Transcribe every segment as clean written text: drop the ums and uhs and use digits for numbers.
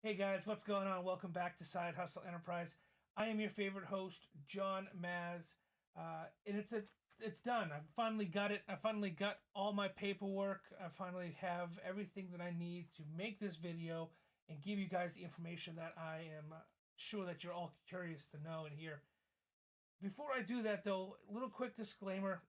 Hey guys, what's going on? Welcome back to Side Hustle Enterprise. I am your favorite host, John Maz, and it's done. I finally got it. I finally got all my paperwork. I finally have everything that I need to make this video and give you guys the information that I am sure that you're all curious to know and hear. Before I do that, though, a little quick disclaimer: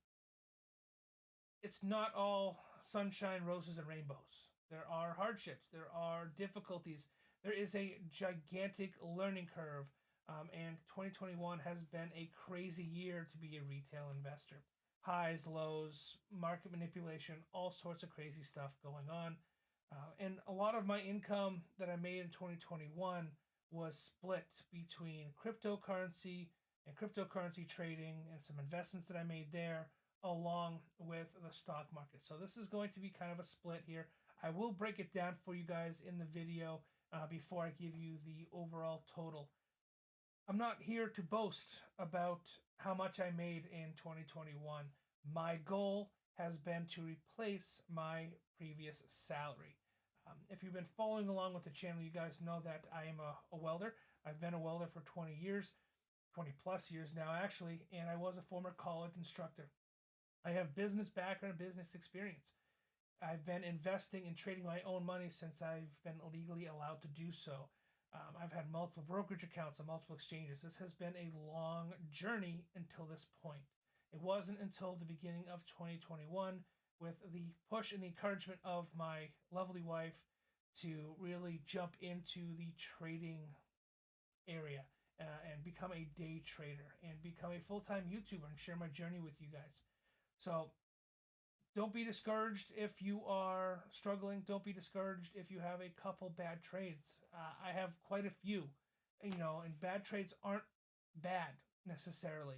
it's not all sunshine, roses, and rainbows. There are hardships, there are difficulties, there is a gigantic learning curve, and 2021 has been a crazy year to be a retail investor. Highs, lows, market manipulation, all sorts of crazy stuff going on. And a lot of my income that I made in 2021 was split between cryptocurrency and cryptocurrency trading and some investments that I made there along with the stock market. So this is going to be kind of a split here. I will break it down for you guys in the video before I give you the overall total. I'm not here to boast about how much I made in 2021. My goal has been to replace my previous salary. If you've been following along with the channel, you guys know that I am a welder. I've been a welder for 20 years, 20 plus years now, actually, and I was a former college instructor. I have business background, business experience. I've been investing and trading my own money since I've been legally allowed to do so. I've had multiple brokerage accounts on multiple exchanges. This has been a long journey until this point. It wasn't until the beginning of 2021, with the push and the encouragement of my lovely wife, to really jump into the trading area and become a day trader and become a full time YouTuber and share my journey with you guys. So don't be discouraged if you are struggling. Don't be discouraged if you have a couple bad trades. I have quite a few, and bad trades aren't bad necessarily.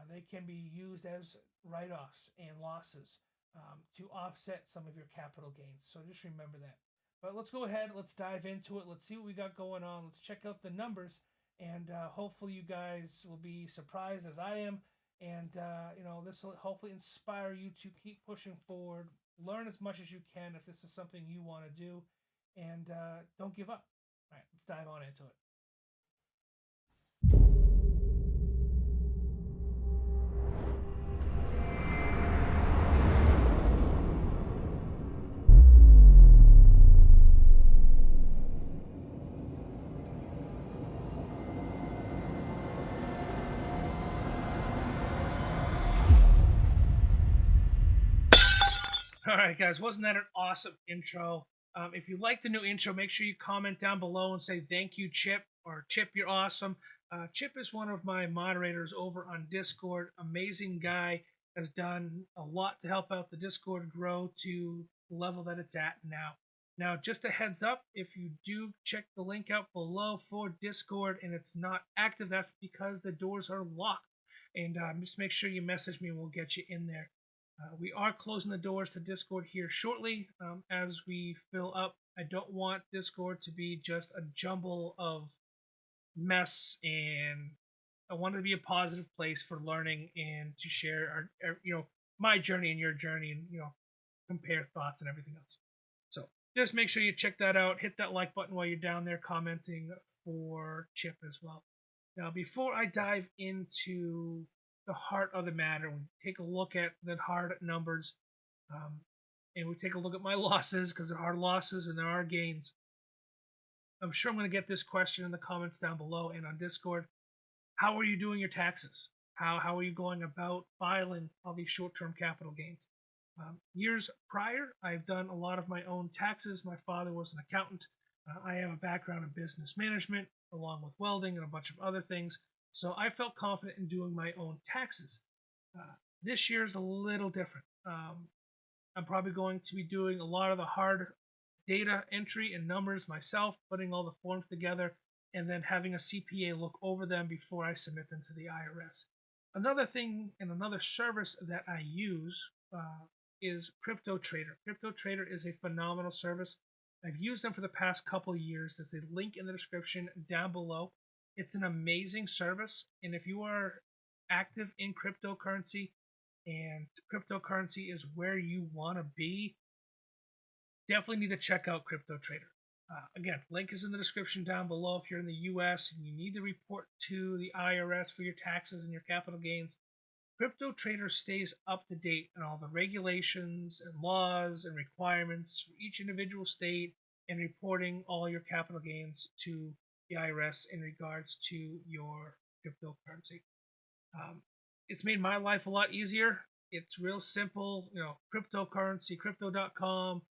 They can be used as write offs and losses to offset some of your capital gains. So just remember that. But let's go ahead. Let's dive into it. Let's see what we got going on. Let's check out the numbers. And hopefully, you guys will be surprised as I am, and this will hopefully inspire you to keep pushing forward, learn as much as you can if this is something you want to do, and don't give up. All right, let's dive on into it. All right, guys, wasn't that an awesome intro? If you like the new intro, make sure you comment down below and say thank you, Chip, or Chip, you're awesome. Chip is one of my moderators over on Discord. Amazing guy, has done a lot to help out the Discord grow to the level that it's at now. Now, just a heads up, if you do check the link out below for Discord and it's not active, that's because the doors are locked. And just make sure you message me and we'll get you in there. We are closing the doors to Discord here shortly as we fill up. I don't want Discord to be just a jumble of mess, and I want it to be a positive place for learning and to share my journey and your journey, and compare thoughts and everything else. So just make sure you check that out. Hit that like button while you're down there commenting for Chip as well. Now, before I dive into the heart of the matter, we take a look at the hard numbers, um, and we take a look at my losses, because there are losses and there are gains. I'm sure I'm going to get this question in the comments down below and on Discord. How are you doing your taxes? How are you going about filing all these short-term capital gains? Years prior, I've done a lot of my own taxes. My father was an accountant. I have a background in business management, along with welding and a bunch of other things. So I felt confident in doing my own taxes. This year is a little different. I'm probably going to be doing a lot of the hard data entry and numbers myself, putting all the forms together, and then having a CPA look over them before I submit them to the IRS. Another thing and another service that I use is CryptoTrader. CryptoTrader is a phenomenal service. I've used them for the past couple of years. There's a link in the description down below. It's an amazing service, and if you are active in cryptocurrency and cryptocurrency is where you want to be, definitely need to check out CryptoTrader. Again, link is in the description down below if you're in the US and you need to report to the IRS for your taxes and your capital gains. Crypto Trader stays up to date on all the regulations and laws and requirements for each individual state and reporting all your capital gains to the IRS in regards to your cryptocurrency. Um, it's made my life a lot easier. It's real simple, cryptocurrency, crypto.com,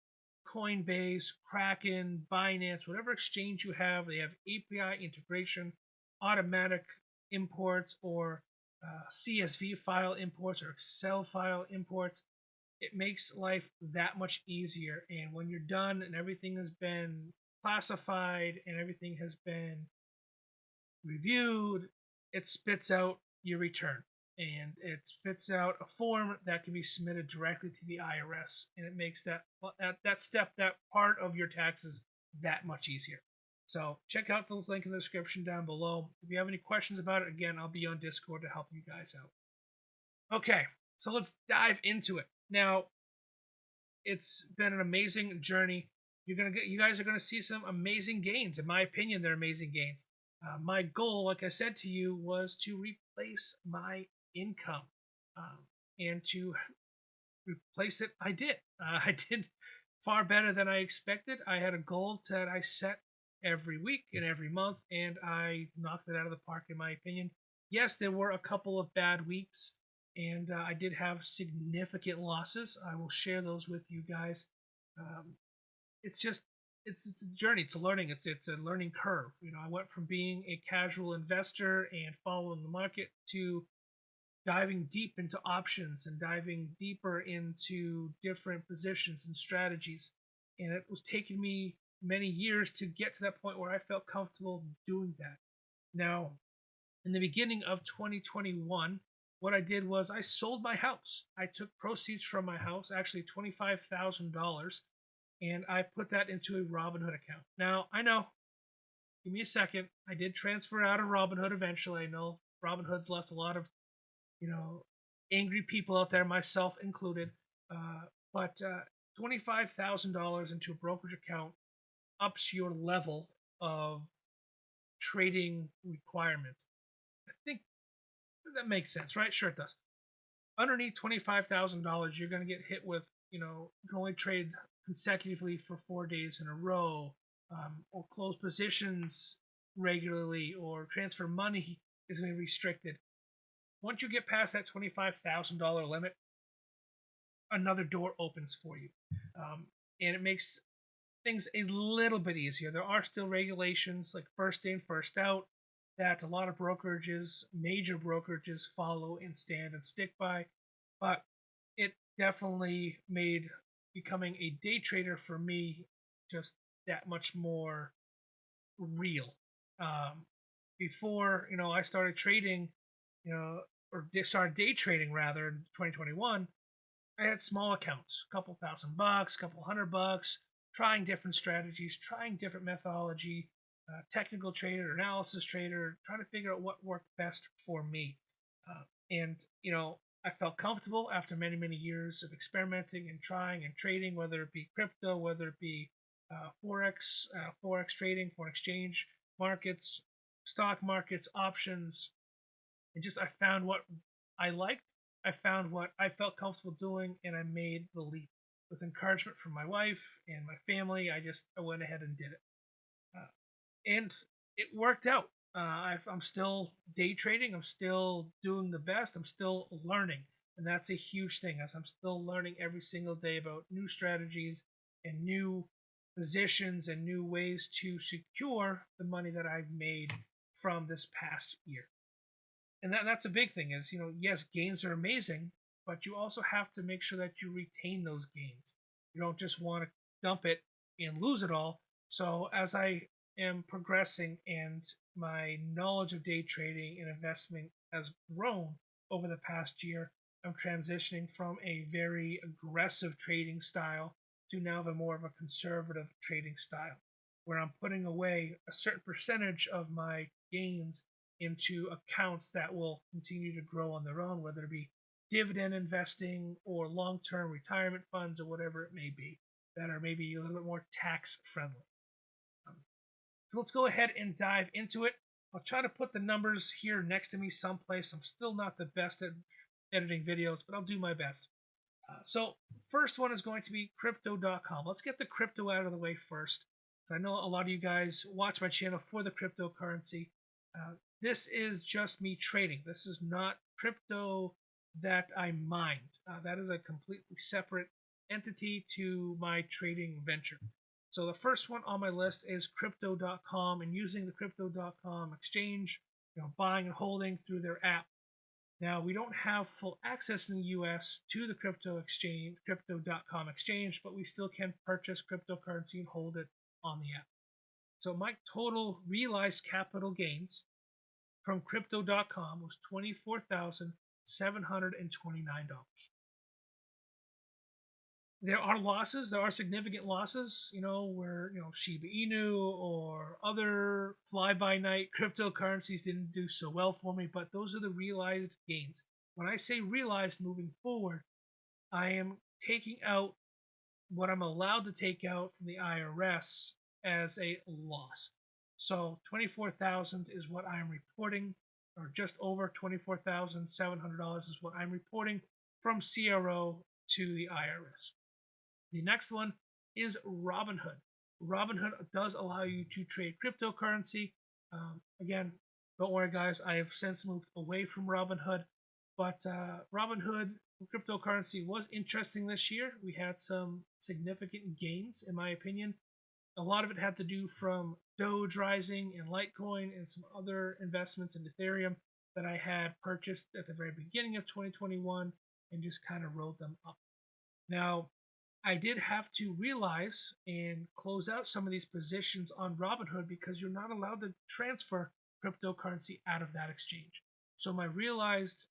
Coinbase, Kraken, Binance, whatever exchange you have, they have API integration, automatic imports, or CSV file imports or Excel file imports. It makes life that much easier. And when you're done and everything has been classified and everything has been reviewed, it spits out your return. And it spits out a form that can be submitted directly to the IRS, and it makes that part of your taxes that much easier. So check out the link in the description down below. If you have any questions about it, again, I'll be on Discord to help you guys out. Okay, so let's dive into it. Now, it's been an amazing journey. You guys are gonna see some amazing gains. In my opinion, they're amazing gains. My goal, like I said to you, was to replace my income, and to replace it. I did. I did far better than I expected. I had a goal that I set every week and every month, and I knocked it out of the park, in my opinion. Yes, there were a couple of bad weeks, and I did have significant losses. I will share those with you guys. Um, it's just it's a journey. It's a learning. It's a learning curve. I went from being a casual investor and following the market to diving deep into options and diving deeper into different positions and strategies. And it was taking me many years to get to that point where I felt comfortable doing that. Now, in the beginning of 2021, what I did was I sold my house. I took proceeds from my house, actually $25,000, and I put that into a Robinhood account. Now, I know, give me a second. I did transfer out of Robinhood eventually. I know Robinhood's left a lot of angry people out there, myself included. But $25,000 into a brokerage account ups your level of trading requirements. I think that makes sense, right? Sure, it does. Underneath $25,000, you're going to get hit with, you can only trade consecutively for 4 days in a row, or close positions regularly, or transfer money is going to be restricted. Once you get past that $25,000 limit, another door opens for you. And it makes things a little bit easier. There are still regulations like first in, first out that a lot of brokerages, major brokerages, follow and stand and stick by. But it definitely made becoming a day trader for me just that much more real. Before, I started trading, or started day trading rather in 2021, I had small accounts, a couple $1,000, a couple $100, trying different strategies, trying different methodology, technical trader, analysis trader, trying to figure out what worked best for me. And I felt comfortable after many, many years of experimenting and trying and trading, whether it be crypto, whether it be forex trading, foreign exchange markets, stock markets, options, and just I found what I liked. I found what I felt comfortable doing, and I made the leap. With encouragement from my wife and my family, I went ahead and did it, and it worked out. I'm still day trading. I'm still doing the best. I'm still learning, and that's a huge thing. As I'm still learning every single day about new strategies and new positions and new ways to secure the money that I've made from this past year. And that's a big thing is, yes, gains are amazing, but you also have to make sure that you retain those gains. You don't just want to dump it and lose it all. So as I am progressing and my knowledge of day trading and investment has grown over the past year, I'm transitioning from a very aggressive trading style to now more of a conservative trading style, where I'm putting away a certain percentage of my gains into accounts that will continue to grow on their own, whether it be dividend investing or long-term retirement funds or whatever it may be, that are maybe a little bit more tax friendly. So let's go ahead and dive into it. I'll try to put the numbers here next to me someplace. I'm still not the best at editing videos, but I'll do my best. So first one is going to be Crypto.com. Let's get the crypto out of the way first. I know a lot of you guys watch my channel for the cryptocurrency. This is just me trading. This is not crypto that I mined. That is a completely separate entity to my trading venture. So the first one on my list is Crypto.com, and using the Crypto.com exchange, buying and holding through their app. Now, we don't have full access in the US to the crypto exchange, Crypto.com exchange, but we still can purchase cryptocurrency and hold it on the app. So my total realized capital gains from Crypto.com was $24,729. There are losses. There are significant losses, where, Shiba Inu or other fly-by-night cryptocurrencies didn't do so well for me, but those are the realized gains. When I say realized moving forward, I am taking out what I'm allowed to take out from the IRS as a loss. So 24,000 is what I'm reporting, or just over $24,700 is what I'm reporting from CRO to the IRS. The next one is Robinhood. Robinhood does allow you to trade cryptocurrency. Again, don't worry, guys. I have since moved away from Robinhood, but Robinhood cryptocurrency was interesting this year. We had some significant gains, in my opinion. A lot of it had to do from DOGE rising and Litecoin and some other investments in Ethereum that I had purchased at the very beginning of 2021 and just kind of rode them up. Now, I did have to realize and close out some of these positions on Robinhood because you're not allowed to transfer cryptocurrency out of that exchange. So my realized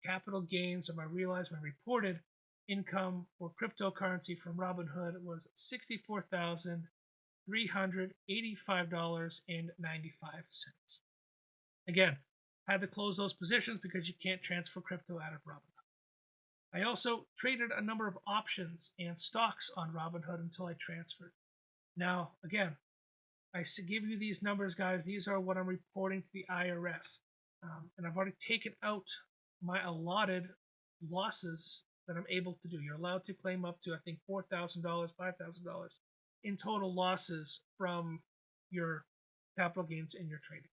capital gains, or my reported income for cryptocurrency from Robinhood was $64,385.95. Again, I had to close those positions because you can't transfer crypto out of Robinhood. I also traded a number of options and stocks on Robinhood until I transferred. Now, again, I give you these numbers, guys. These are what I'm reporting to the IRS. And I've already taken out my allotted losses that I'm able to do. You're allowed to claim up to, I think, $4,000, $5,000 in total losses from your capital gains in your trading.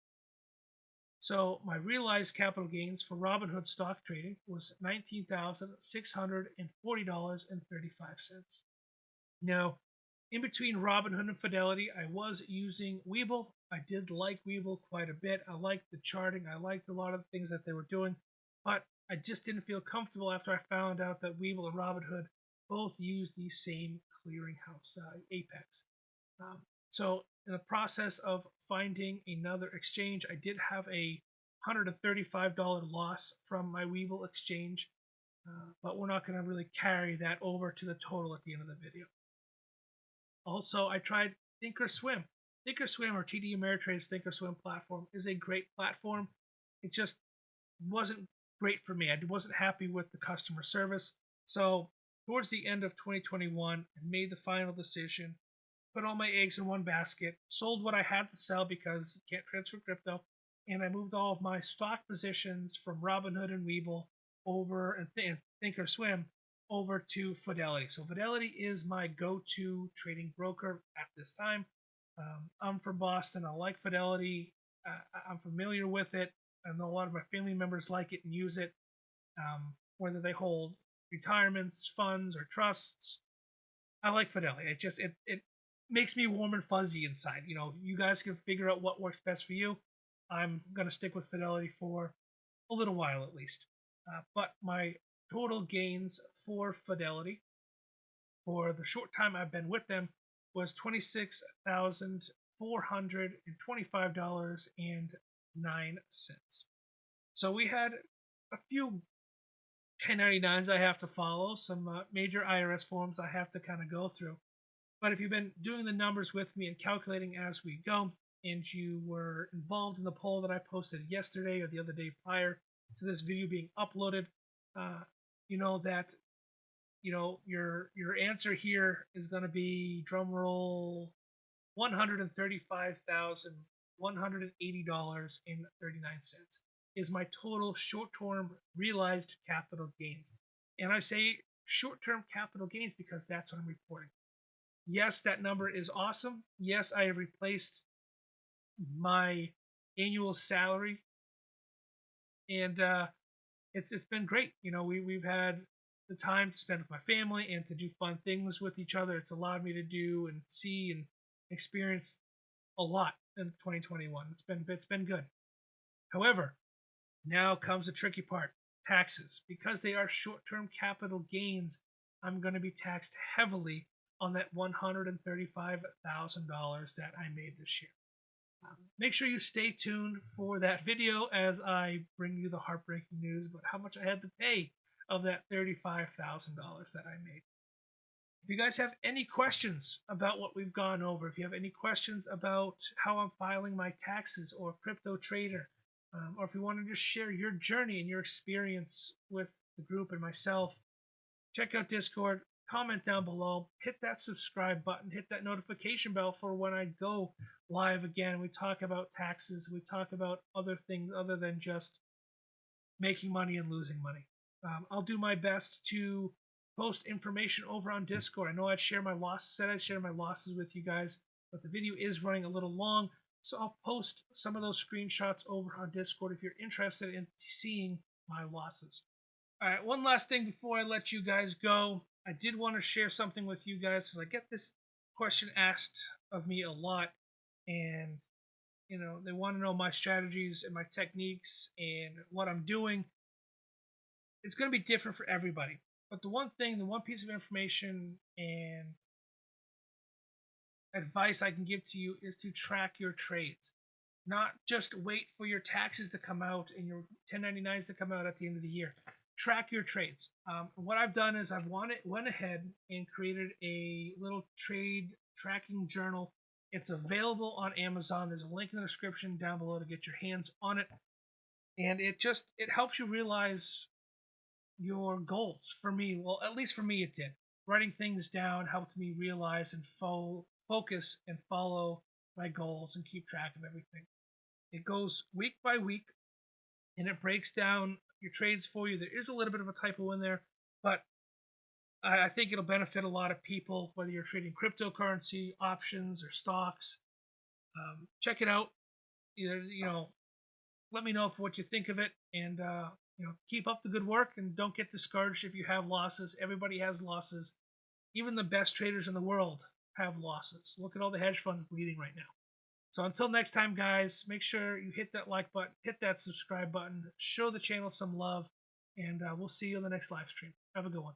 So my realized capital gains for Robinhood stock trading was $19,640.35. Now, in between Robinhood and Fidelity, I was using Webull. I did like Webull quite a bit. I liked the charting. I liked a lot of the things that they were doing, but I just didn't feel comfortable after I found out that Webull and Robinhood both use the same clearinghouse, Apex. So in the process of finding another exchange, I did have a $135 loss from my Webull exchange, but we're not going to really carry that over to the total at the end of the video. Also, I tried Thinkorswim. Thinkorswim, or TD Ameritrade's Thinkorswim platform, is a great platform. It just wasn't great for me. I wasn't happy with the customer service. So towards the end of 2021, I made the final decision, put all my eggs in one basket, sold what I had to sell because you can't transfer crypto, and I moved all of my stock positions from Robinhood and Webull over, and Thinkorswim over to Fidelity. So Fidelity is my go-to trading broker at this time. I'm from Boston. I like Fidelity. I'm familiar with it. I know a lot of my family members like it and use it, whether they hold retirements, funds, or trusts. I like Fidelity. It makes me warm and fuzzy inside. You guys can figure out what works best for you. I'm going to stick with Fidelity for a little while at least. But my total gains for Fidelity for the short time I've been with them was $26,425.09. So we had a few 1099s I have to follow, some major IRS forms I have to kind of go through. But if you've been doing the numbers with me and calculating as we go, and you were involved in the poll that I posted yesterday or the other day prior to this video being uploaded, you know that your answer here is going to be, drum roll, $135,180.39 is my total short-term realized capital gains. And I say short-term capital gains because that's what I'm reporting. Yes, that number is awesome. Yes, I have replaced my annual salary, and it's been great. We've had the time to spend with my family and to do fun things with each other. It's allowed me to do and see and experience a lot in 2021. It's been good. However, now comes the tricky part: taxes. Because they are short-term capital gains, I'm going to be taxed heavily on that $135,000 that I made this year. Make sure you stay tuned for that video as I bring you the heartbreaking news about how much I had to pay of that $35,000 that I made. If you guys have any questions about what we've gone over, if you have any questions about how I'm filing my taxes or crypto trader, or if you want to just share your journey and your experience with the group and myself, check out Discord, comment down below, hit that subscribe button, hit that notification bell for when I go live again. We talk about taxes, we talk about other things other than just making money and losing money. I'll do my best to post information over on Discord. I know I'd share my losses, said I'd share my losses with you guys, but the video is running a little long, so I'll post some of those screenshots over on Discord if you're interested in seeing my losses. All right, one last thing before I let you guys go. I did want to share something with you guys because I get this question asked of me a lot, and they want to know my strategies and my techniques and what I'm doing. It's going to be different for everybody. But the one piece of information and advice I can give to you is to track your trades. Not just wait for your taxes to come out and your 1099s to come out at the end of the year. Track your trades. What I've done is I've went ahead and created a little trade tracking journal. It's available on Amazon. There's a link in the description down below to get your hands on it. And it helps you realize your goals. For me, well, at least for me it did. Writing things down helped me realize and focus and follow my goals and keep track of everything. It goes week by week, and it breaks down your trades for you. There is a little bit of a typo in there, but I think it'll benefit a lot of people, whether you're trading cryptocurrency, options, or stocks. Check it out. Let me know what you think of it, and keep up the good work, and don't get discouraged if you have losses. Everybody has losses. Even the best traders in the world have losses. Look at all the hedge funds bleeding right now. So until next time, guys, make sure you hit that like button, hit that subscribe button, show the channel some love, and we'll see you in the next live stream. Have a good one.